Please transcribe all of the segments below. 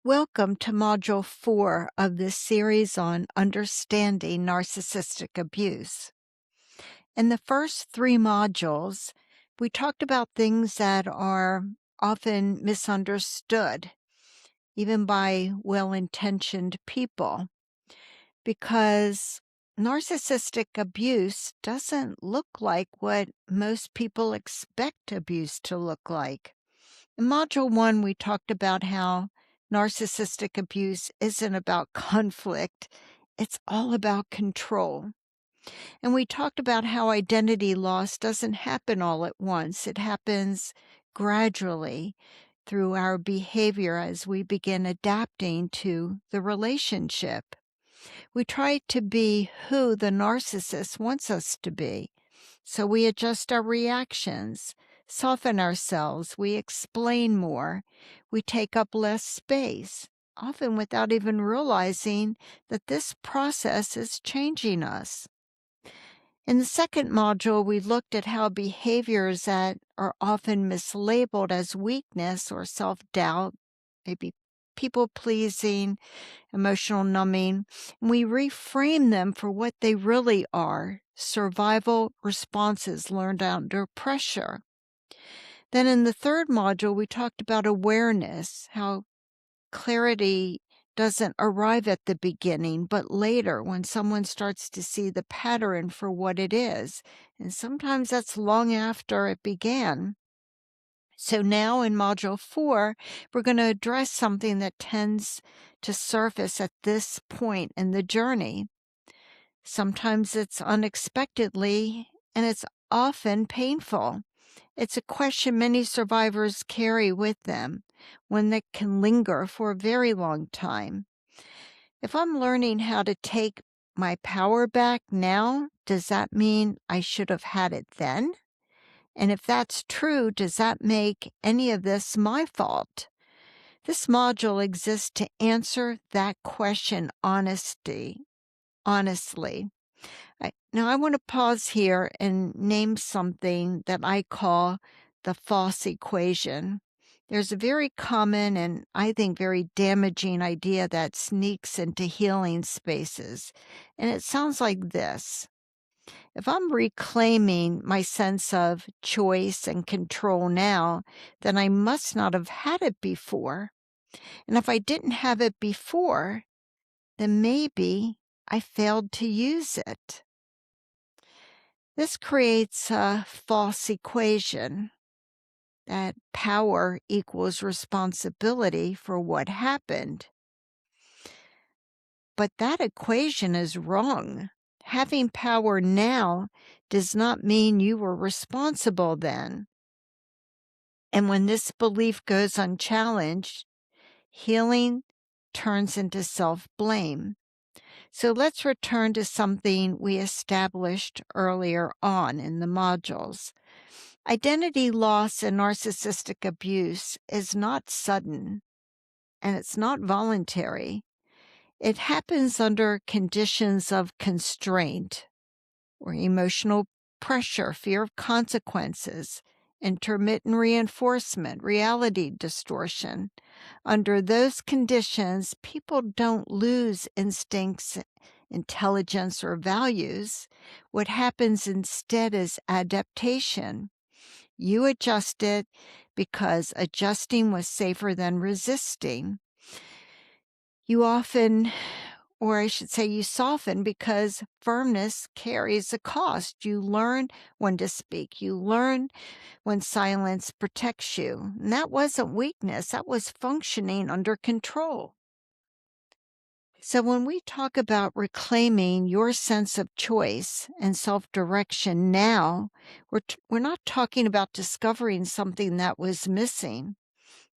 Welcome to Module 4 of this series on understanding narcissistic abuse. In the first 3 modules, we talked about things that are often misunderstood, even by well-intentioned people, because narcissistic abuse doesn't look like what most people expect abuse to look like. In Module 1, we talked about how narcissistic abuse isn't about conflict, it's all about control. And we talked about how identity loss doesn't happen all at once, it happens gradually through our behavior as we begin adapting to the relationship. We try to be who the narcissist wants us to be, so we adjust our reactions, soften ourselves, we explain more, we take up less space, often without even realizing that this process is changing us. In the second module, we looked at how behaviors that are often mislabeled as weakness or self-doubt, maybe people-pleasing, emotional numbing, and we reframe them for what they really are: survival responses learned under pressure. Then in the third module, we talked about awareness, how clarity doesn't arrive at the beginning, but later when someone starts to see the pattern for what it is. And sometimes that's long after it began. So now in Module 4, we're going to address something that tends to surface at this point in the journey. Sometimes it's unexpectedly, and it's often painful. It's a question many survivors carry with them, one that can linger for a very long time. If I'm learning how to take my power back now, does that mean I should have had it then? And if that's true, does that make any of this my fault? This module exists to answer that question honestly. Now, I want to pause here and name something that I call the false equation. There's a very common and I think very damaging idea that sneaks into healing spaces, and it sounds like this. If I'm reclaiming my sense of choice and control now, then I must not have had it before. And if I didn't have it before, then maybe I failed to use it. This creates a false equation that power equals responsibility for what happened. But that equation is wrong. Having power now does not mean you were responsible then. And when this belief goes unchallenged, healing turns into self-blame. So let's return to something we established earlier on in the modules. Identity loss and narcissistic abuse is not sudden, and it's not voluntary. It happens under conditions of constraint or emotional pressure, fear of consequences, intermittent reinforcement, reality distortion. Under those conditions, people don't lose instincts, intelligence, or values. What happens instead is adaptation. You adjusted because adjusting was safer than resisting. You often, or I should say you soften, because firmness carries a cost. You learn when to speak. You learn when silence protects you. And that wasn't weakness. That was functioning under control. So when we talk about reclaiming your sense of choice and self-direction now, we're not talking about discovering something that was missing.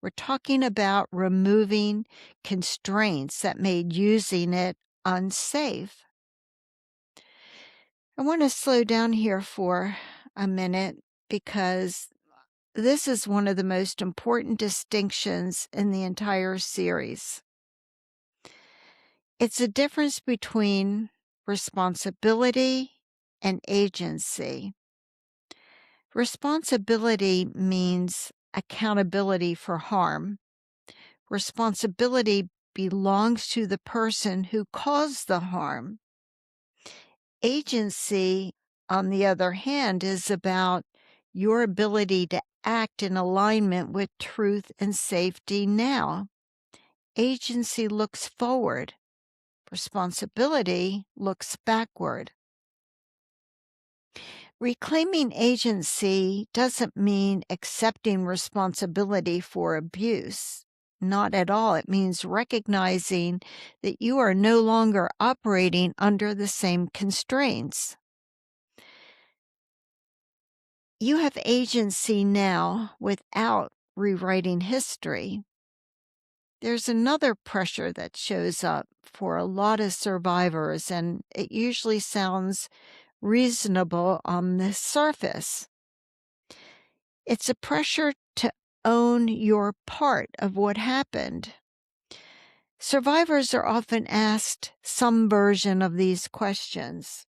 We're talking about removing constraints that made using it unsafe. I want to slow down here for a minute because this is one of the most important distinctions in the entire series. It's a difference between responsibility and agency. Responsibility means accountability for harm. Responsibility belongs to the person who caused the harm. Agency, on the other hand, is about your ability to act in alignment with truth and safety now. Agency looks forward. Responsibility looks backward. Reclaiming agency doesn't mean accepting responsibility for abuse. Not at all. It means recognizing that you are no longer operating under the same constraints. You have agency now without rewriting history. There's another pressure that shows up for a lot of survivors, and it usually sounds reasonable on the surface. It's a pressure to own your part of what happened. Survivors are often asked some version of these questions.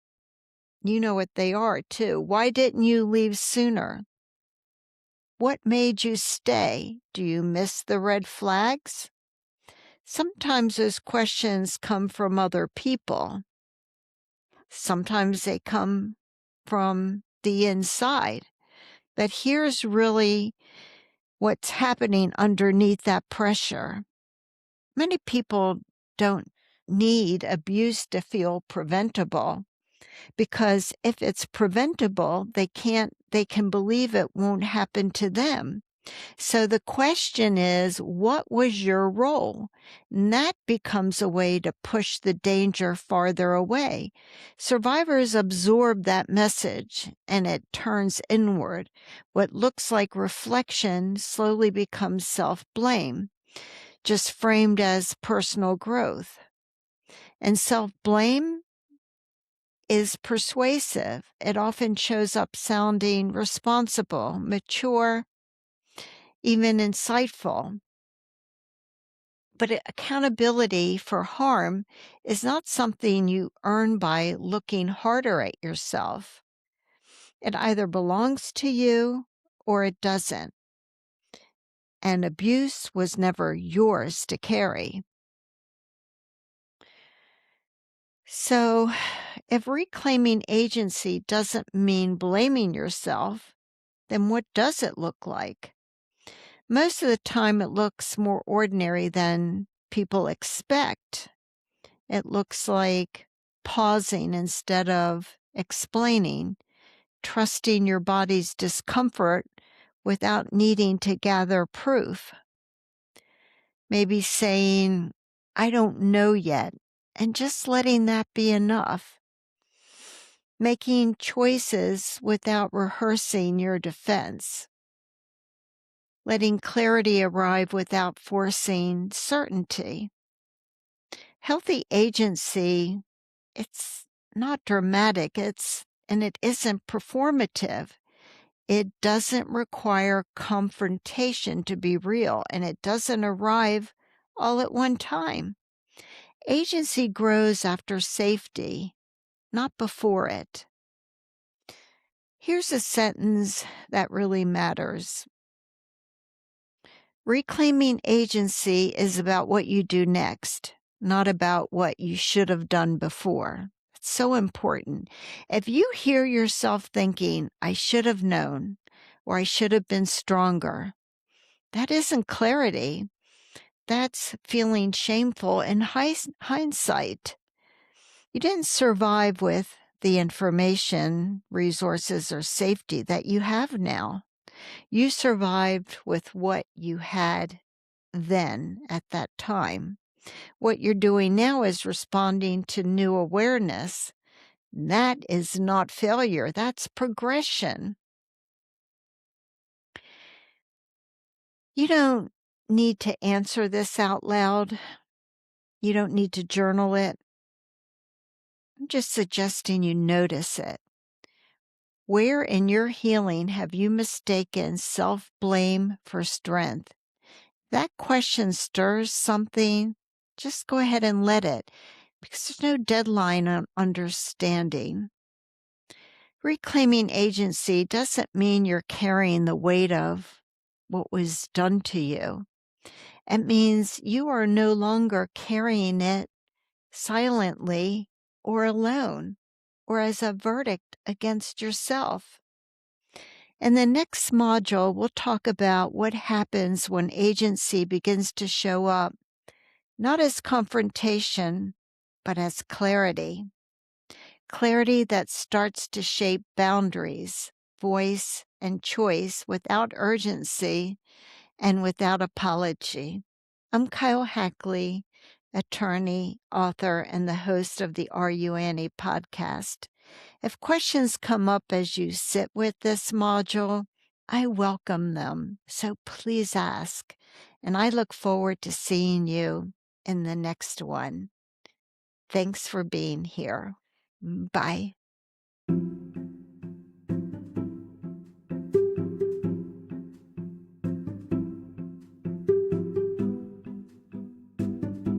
You know what they are, too. Why didn't you leave sooner? What made you stay? Do you miss the red flags? Sometimes those questions come from other people. Sometimes they come from the inside. But here's really what's happening underneath that pressure. Many people don't need abuse to feel preventable, because if it's preventable, they can believe it won't happen to them. So the question is, what was your role? And that becomes a way to push the danger farther away. Survivors absorb that message and it turns inward. What looks like reflection slowly becomes self-blame, just framed as personal growth. And self-blame is persuasive. It often shows up sounding responsible, mature, even insightful. But accountability for harm is not something you earn by looking harder at yourself. It either belongs to you or it doesn't. And abuse was never yours to carry. So, if reclaiming agency doesn't mean blaming yourself, then what does it look like? Most of the time, it looks more ordinary than people expect. It looks like pausing instead of explaining, trusting your body's discomfort without needing to gather proof. Maybe saying, I don't know yet, and just letting that be enough. Making choices without rehearsing your defense. Letting clarity arrive without forcing certainty. Healthy agency, it's not dramatic, and it isn't performative. It doesn't require confrontation to be real, and it doesn't arrive all at one time. Agency grows after safety, not before it. Here's a sentence that really matters. Reclaiming agency is about what you do next, not about what you should have done before. It's so important. If you hear yourself thinking, I should have known, or I should have been stronger, that isn't clarity. That's feeling shameful in hindsight. You didn't survive with the information, resources, or safety that you have now. You survived with what you had then at that time. What you're doing now is responding to new awareness. That is not failure. That's progression. You don't need to answer this out loud. You don't need to journal it. I'm just suggesting you notice it. Where in your healing have you mistaken self-blame for strength? That question stirs something, just go ahead and let it, because there's no deadline on understanding. Reclaiming agency doesn't mean you're carrying the weight of what was done to you. It means you are no longer carrying it silently or alone or as a verdict against yourself. In the next module, we'll talk about what happens when agency begins to show up, not as confrontation, but as clarity. Clarity that starts to shape boundaries, voice, and choice without urgency and without apology. I'm Kyle Hackley, attorney, author, and the host of the AreYouAnnie podcast. If questions come up as you sit with this module, I welcome them, so please ask, and I look forward to seeing you in the next one. Thanks for being here. Bye.